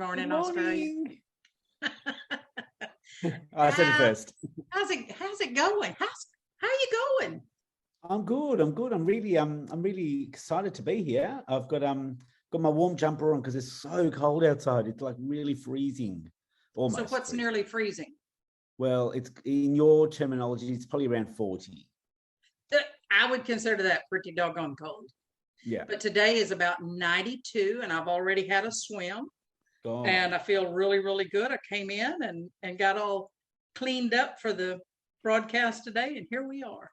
morning, Good Australia. morning. I said it first. How's it going? How you going? I'm good. I'm really excited to be here. I've got my warm jumper on because it's so cold outside. It's like really freezing. Almost. So what's freezing. nearly freezing? Well, it's in your terminology, it's probably around 40. I would consider that pretty doggone cold. Yeah. But today is about 92 and I've already had a swim. God. And I feel really, really good. I came in and got all cleaned up for the broadcast today, and here we are.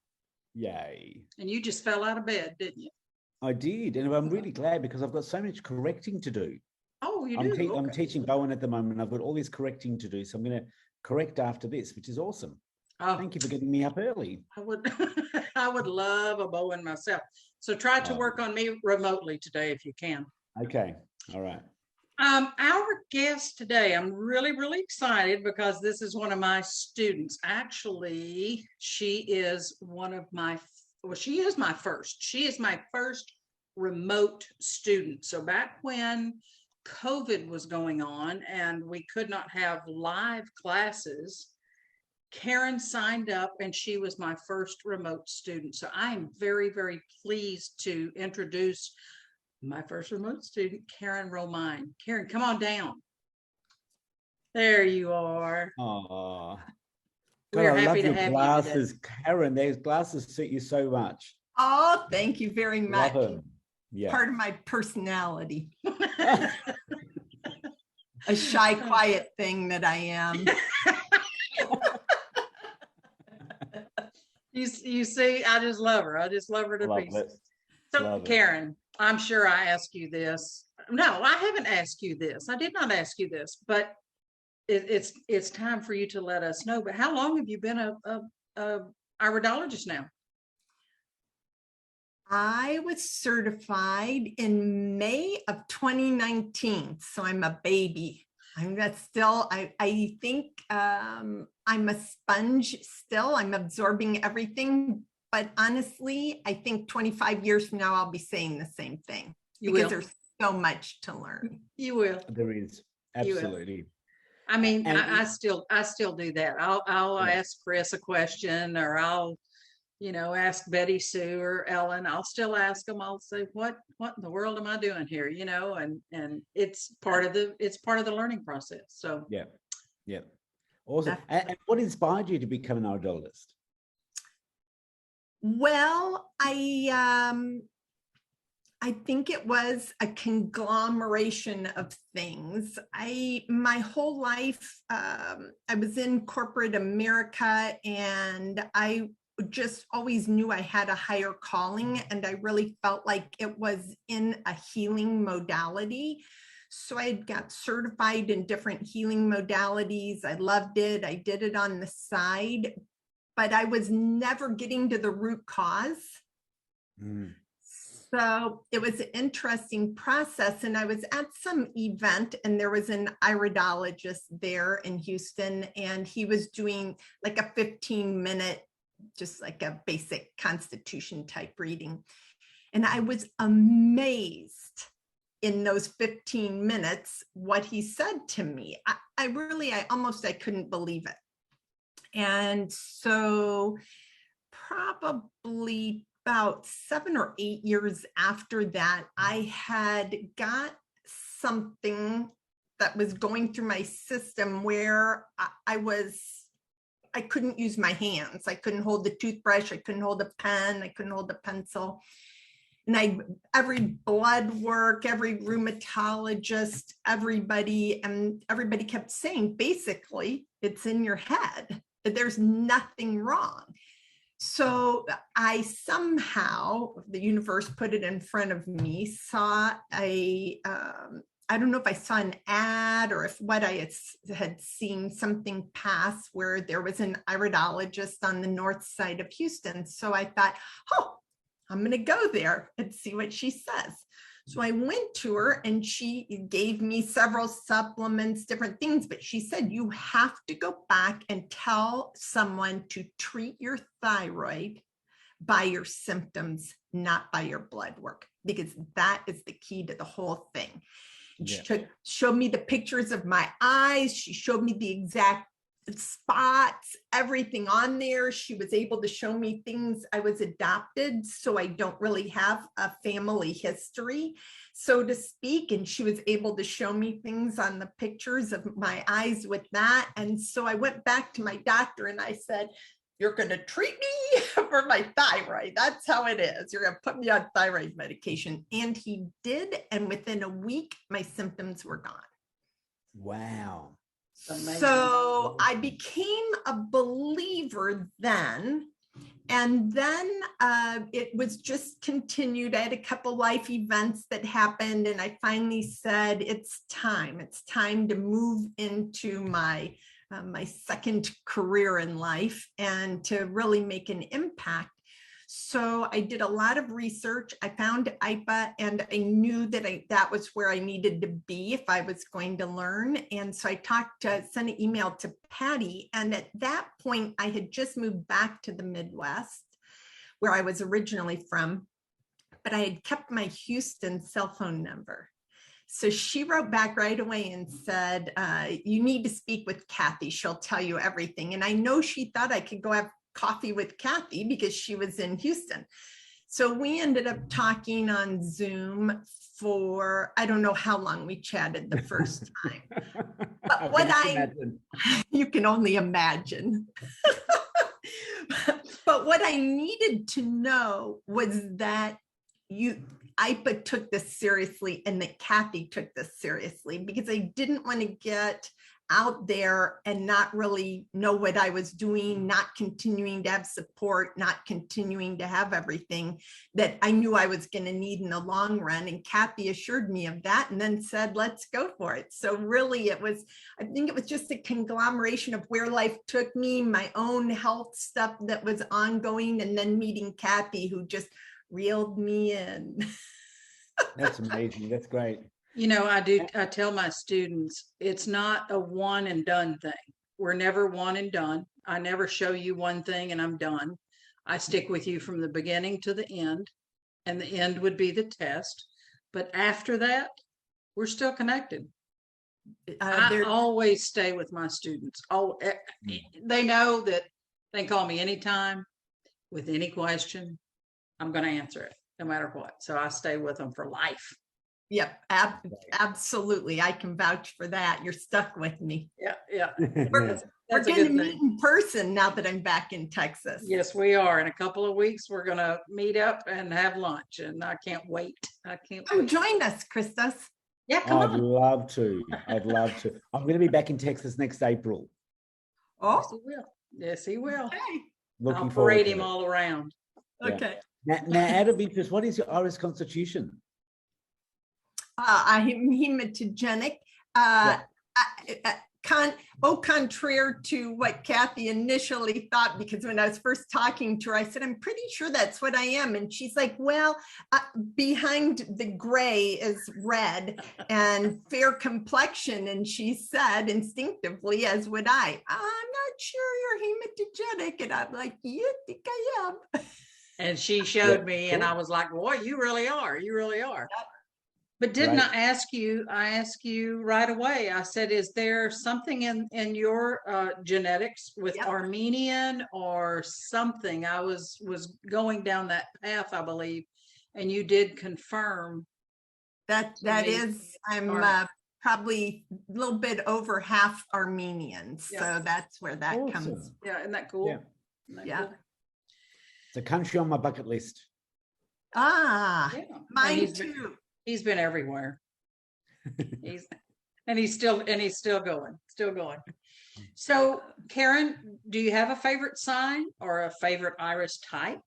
Yay. And you just fell out of bed, didn't you? I did. And I'm really glad because I've got so much correcting to do. Oh, you do? I'm Okay. teaching Bowen at the moment. I've got all this correcting to do. So I'm going to correct after this, which is awesome. Oh, thank you for getting me up early. I would I would love a Bowen myself. So try to work on me remotely today if you can. Okay. All right. Our guest today, I'm really, really excited because this is one of my students. Actually, she is my first remote student. So back when COVID was going on and we could not have live classes, Karen signed up and she was my first remote student. So I am very, very pleased to introduce my first remote student, Karen Romine. Karen, come on down. There you are. Oh, We're I happy love to your have glasses, you today. Karen. Those glasses suit you so much. Oh, thank you very much. Love them. Yeah. Part of my personality. A shy, quiet thing that I am. You see, I just love her. I just love her to pieces. So, Karen, I'm sure I asked you this. No, I haven't asked you this. I did not ask you this, but it's time for you to let us know. But how long have you been a iridologist now? I was certified in May of 2019, so I'm a baby. I think I'm a sponge still. I'm absorbing everything. But honestly, I think 25 years from now, I'll be saying the same thing because there's so much to learn. You will. There is. Absolutely. I mean, I still do that. I'll ask Chris a question, or I'll, ask Betty Sue or Ellen. I'll still ask them. I'll say, what in the world am I doing here? And it's part of the learning process. So yeah. Awesome. And what inspired you to become an iridologist? Well, I think it was a conglomeration of things. My whole life, I was in corporate America, and I just always knew I had a higher calling, and I really felt like it was in a healing modality. So I got certified in different healing modalities. I loved it. I did it on the side, but I was never getting to the root cause. So it was an interesting process. And I was at some event and there was an iridologist there in Houston, and he was doing like a 15-minute, just like a basic constitution type reading. And I was amazed in those 15 minutes what he said to me. I couldn't believe it. And so probably about 7 or 8 years after that, I had got something that was going through my system where I couldn't use my hands. I couldn't hold the toothbrush. I couldn't hold a pen. I couldn't hold a pencil. And every blood work, every rheumatologist, everybody kept saying, basically, it's in your head. There's nothing wrong. So I somehow, the universe put it in front of me, saw I don't know if I saw an ad or if what I had seen something pass where there was an iridologist on the north side of Houston. So I thought, I'm going to go there and see what she says. So I went to her and she gave me several supplements, different things, but she said, you have to go back and tell someone to treat your thyroid by your symptoms, not by your blood work, because that is the key to the whole thing. Yeah. Showed me the pictures of my eyes. She showed me the exact spots, everything on there. She was able to show me things. I was adopted, so I don't really have a family history, so to speak. And she was able to show me things on the pictures of my eyes with that. And so I went back to my doctor and I said, you're going to treat me for my thyroid. That's how it is. You're going to put me on thyroid medication. And he did. And within a week, my symptoms were gone. Wow. So I became a believer then. And then it was just continued. I had a couple life events that happened. And I finally said, it's time. It's time to move into my my second career in life and to really make an impact. So I did a lot of research. I found IPA and I knew that that was where I needed to be if I was going to learn. And so I sent an email to Patty. And at that point, I had just moved back to the Midwest, where I was originally from, but I had kept my Houston cell phone number. So she wrote back right away and said, you need to speak with Kathy. She'll tell you everything. And I know she thought I could go have coffee with Kathy because she was in Houston. So we ended up talking on Zoom for, I don't know how long we chatted the first time. But what you can only imagine. But what I needed to know was that IPA took this seriously and that Kathy took this seriously, because I didn't want to get out there and not really know what I was doing, not continuing to have support, not continuing to have everything that I knew I was going to need in the long run. And Kathy assured me of that and then said, let's go for it. So really I think it was just a conglomeration of where life took me, my own health stuff that was ongoing, and then meeting Kathy, who just reeled me in. That's amazing. That's great. You know, I tell my students, it's not a one and done thing. We're never one and done. I never show you one thing and I'm done. I stick with you from the beginning to the end, and the end would be the test. But after that, we're still connected. I always stay with my students. Oh, they know that they can call me anytime with any question. I'm going to answer it no matter what. So I stay with them for life. Yep, absolutely. I can vouch for that. You're stuck with me. Yeah. We're going to meet in person now that I'm back in Texas. Yes, we are. In a couple of weeks, we're going to meet up and have lunch, and I can't wait. Join us, Christos. Yeah, come on. I'd love to. I'm going to be back in Texas next April. Oh, yes, he will. Yes, he will. Okay. I'll parade him all around. Okay. Now, out of interest, what is your iris constitution? I'm hematogenic. Contrary to what Kathy initially thought, because when I was first talking to her, I said, I'm pretty sure that's what I am. And she's like, well, behind the gray is red and fair complexion. And she said instinctively, as would I'm not sure you're hematogenic. And I'm like, you think I am? And she showed me, and I was like, boy, you really are. You really are. But didn't I ask you right away, I said, is there something in your genetics with Armenian or something? I was going down that path, I believe, and you did confirm. That is, I'm probably a little bit over half Armenian. So that's where that comes. Yeah, isn't that cool? Yeah. Cool? It's a country on my bucket list. Mine too. He's been everywhere. He's still going. So, Karen, do you have a favorite sign or a favorite iris type?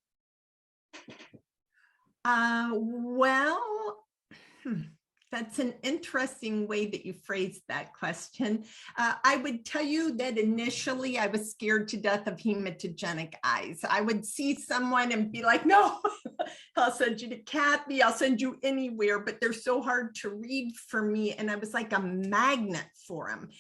That's an interesting way that you phrased that question. I would tell you that initially I was scared to death of hematogenic eyes. I would see someone and be like, no, I'll send you to Kathy, I'll send you anywhere, but they're so hard to read for me. And I was like a magnet for them.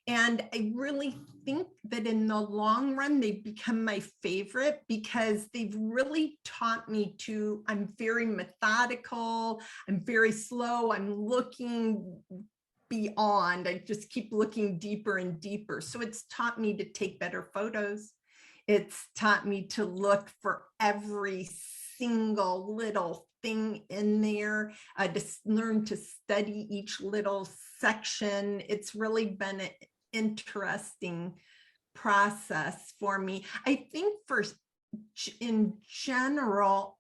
And I really think that in the long run, they've become my favorite because they've really taught me to, I'm very methodical, I'm very slow, I'm looking beyond, I just keep looking deeper and deeper. So it's taught me to take better photos. It's taught me to look for every single little thing in there, to learn to study each little section. It's really been an interesting process for me. I think in general,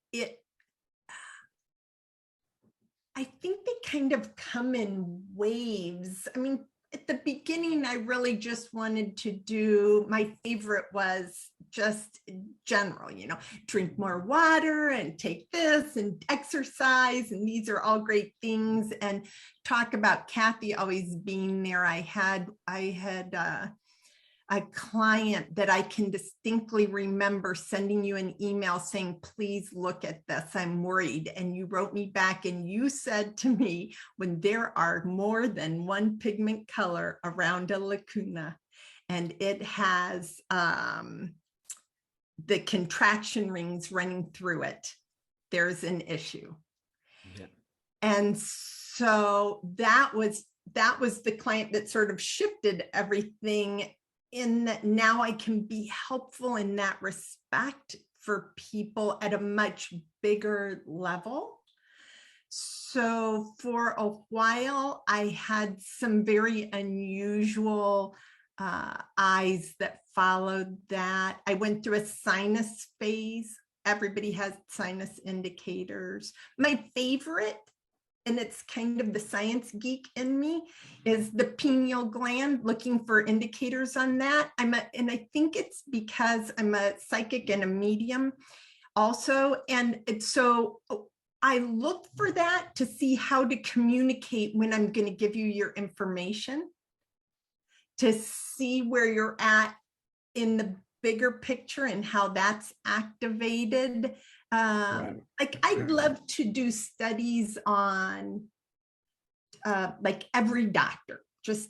I think they kind of come in waves. I mean, at the beginning, I really just wanted to do, my favorite was just general, drink more water and take this and exercise. And these are all great things. And talk about Kathy always being there. I had a client that I can distinctly remember sending you an email saying, please look at this, I'm worried. And you wrote me back and you said to me, when there are more than one pigment color around a lacuna and it has the contraction rings running through it, there's an issue. Yeah. And so that was the client that sort of shifted everything, in that now I can be helpful in that respect for people at a much bigger level. So for a while, I had some very unusual eyes that followed that. I went through a sinus phase. Everybody has sinus indicators. My favorite, and it's kind of the science geek in me, is the pineal gland, looking for indicators on that. And I think it's because I'm a psychic and a medium also. And so I look for that to see how to communicate when I'm going to give you your information, to see where you're at in the bigger picture and how that's activated. Right. Like I'd love to do studies on like every doctor, just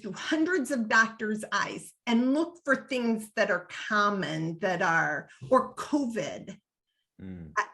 do hundreds of doctors' eyes and look for things that are common, or COVID.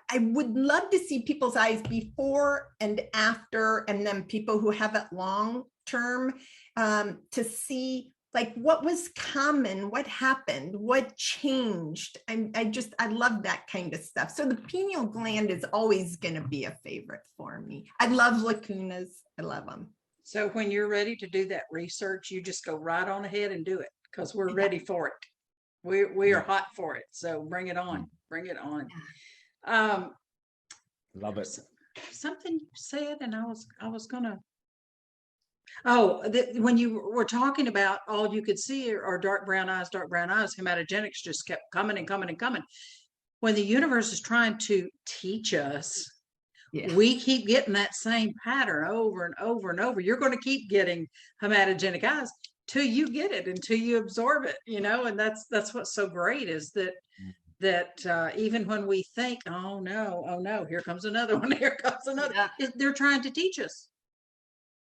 I would love to see people's eyes before and after, and then people who have it long term, to see like what was common, what happened, what changed. I love that kind of stuff. So the pineal gland is always going to be a favorite for me. I love lacunas. I love them. So when you're ready to do that research, you just go right on ahead and do it, because we're ready for it. We are hot for it. So bring it on. Bring it on. Love it. Something you said, and I was gonna. When you were talking about all you could see are dark brown eyes, hematogenics just kept coming and coming and coming. When the universe is trying to teach us, we keep getting that same pattern over and over and over. You're going to keep getting hematogenic eyes till you get it, until you absorb it, and that's what's so great, is that even when we think, oh no, here comes another one, they're trying to teach us.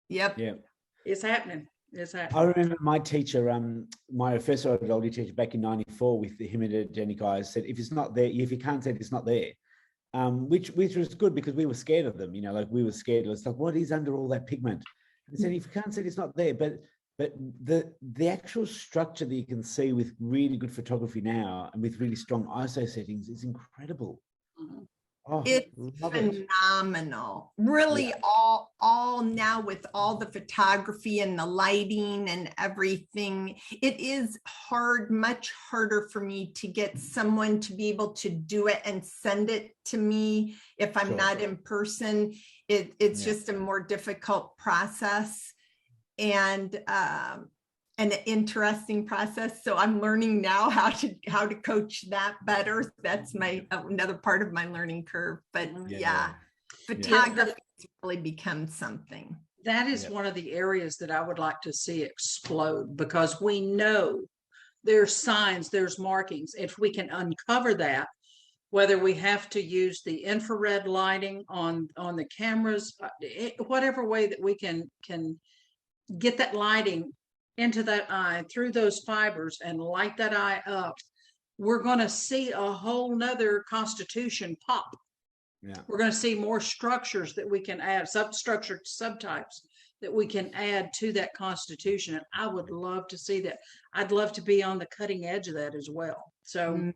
Yep. Yeah. It's happening. It's happening. I remember my teacher, my first iridology teacher back in '94 with the hematogenic eyes, said, if it's not there, if you can't see it, it's not there. Which was good, because we were scared of them, like we were scared. It was like, what is under all that pigment? And I said, if you can't see it, it's not there. But the actual structure that you can see with really good photography now and with really strong ISO settings is incredible. Mm-hmm. Oh, it's phenomenal. Really, all now with all the photography and the lighting and everything, it is hard, much harder for me to get someone to be able to do it and send it to me if I'm not in person. It's just a more difficult process, and an interesting process. So I'm learning now how to coach that better. That's another part of my learning curve. But photography has really become something. That is one of the areas that I would like to see explode, because we know there's signs, there's markings. If we can uncover that, whether we have to use the infrared lighting on the cameras, whatever way that we can get that lighting into that eye through those fibers and light that eye up, we're going to see a whole nother constitution pop. Yeah. We're going to see more structures that we can add, substructure subtypes that we can add to that constitution. And I would love to see that. I'd love to be on the cutting edge of that as well. So,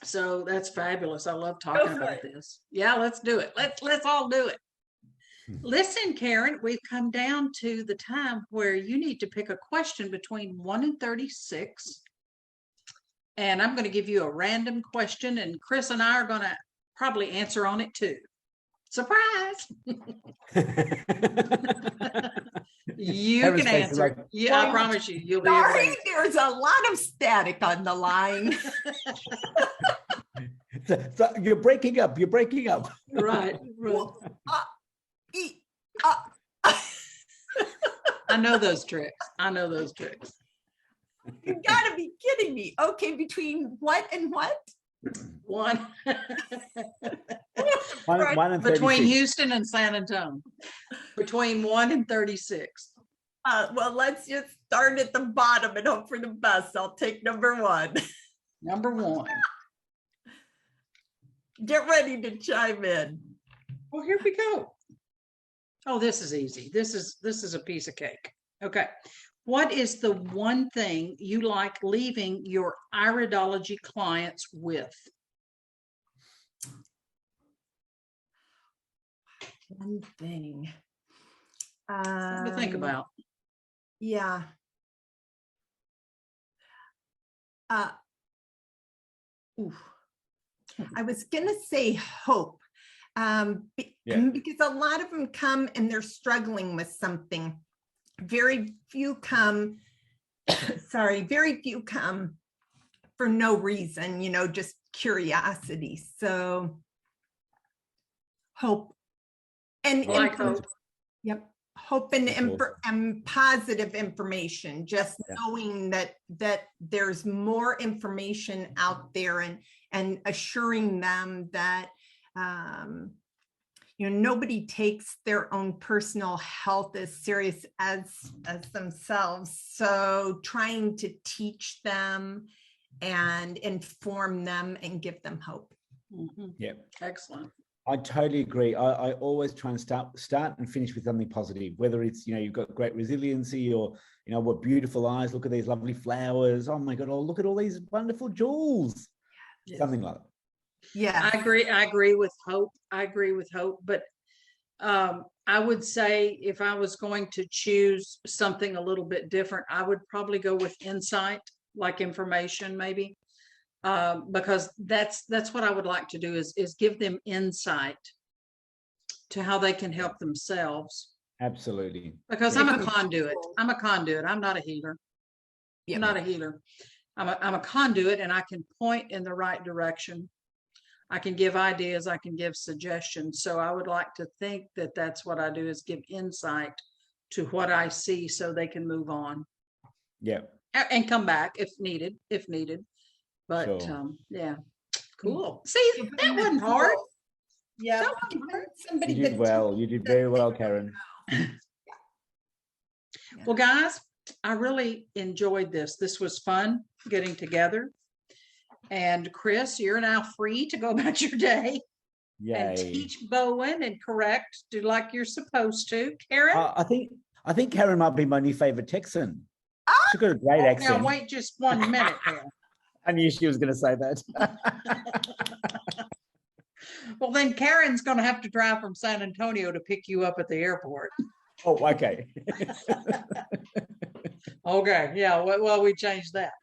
so that's fabulous. I love talking about this. Yeah, let's do it. Let's all do it. Listen, Karen, we've come down to the time where you need to pick a question between 1 and 36. And I'm going to give you a random question, and Chris and I are going to probably answer on it too. Surprise! You Karen's can face is answer. like, Yeah, I promise you, you'll be able to Sorry, answer. there's a lot of static on the line. So you're breaking up. You're breaking up. Right. Well, I know those tricks. I know those tricks. You gotta be kidding me. Okay, between what and what? One One and between 36. Houston and San Antonio. Between 1 and 36. Well, let's just start at the bottom and hope for the best. I'll take number 1. Number 1. Get ready to chime in. Well, here we go. Oh, this is easy. This is a piece of cake. Okay. What is the one thing you like leaving your iridology clients with? One thing. Something to think about. Yeah. I was gonna say hope. Because a lot of them come and they're struggling with something. Very few come, very few come for no reason, just curiosity. So hope and Like hope. Yep. Hope and positive information, just knowing that there's more information out there and assuring them that nobody takes their own personal health as serious as themselves. So trying to teach them and inform them and give them hope. Yeah. Excellent. I totally agree. I always try and start and finish with something positive, whether it's, you've got great resiliency or, what beautiful eyes, look at these lovely flowers. Oh my God, look at all these wonderful jewels. Yes. Something like that. Yeah, I agree with hope. But I would say if I was going to choose something a little bit different, I would probably go with insight, like information maybe. Because that's what I would like to do is give them insight to how they can help themselves. Absolutely. Because I'm a conduit. I'm not a healer. Yep. I'm not a healer. I'm a conduit, and I can point in the right direction. I can give ideas. I can give suggestions. So I would like to think that that's what I do, is give insight to what I see so they can move on. Yeah. And come back if needed. But sure. Yeah, cool. See, that wasn't hard. Yeah, you did well. You did very well, Karen. Well, guys, I really enjoyed this. This was fun getting together. And Chris, you're now free to go about your day. Yay. And teach Bowen and correct, do like you're supposed to. Karen? I think Karen might be my new favorite Texan. She's got a great accent. Now wait just 1 minute there. I knew she was going to say that. Well, then Karen's going to have to drive from San Antonio to pick you up at the airport. Oh, okay. Okay. Yeah. Well, we changed that.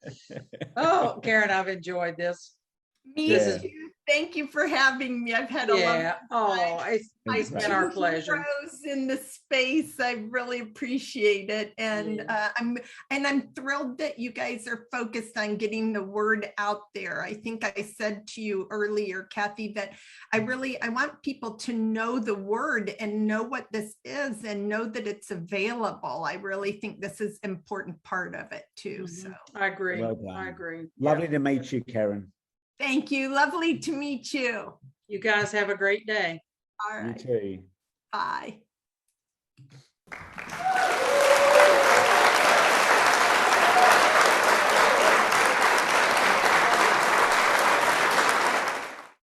Oh, Karen, I've enjoyed this. Me too. Thank you for having me. I've had a lot. It's been our pleasure. In the space, I really appreciate it, and I'm thrilled that you guys are focused on getting the word out there. I think I said to you earlier, Kathy, that I want people to know the word and know what this is and know that it's available. I really think this is an important part of it too. Mm-hmm. So I agree. Well done. I agree. Lovely to meet you, Karen. Thank you. Lovely to meet you. You guys have a great day. All right. You too. Bye.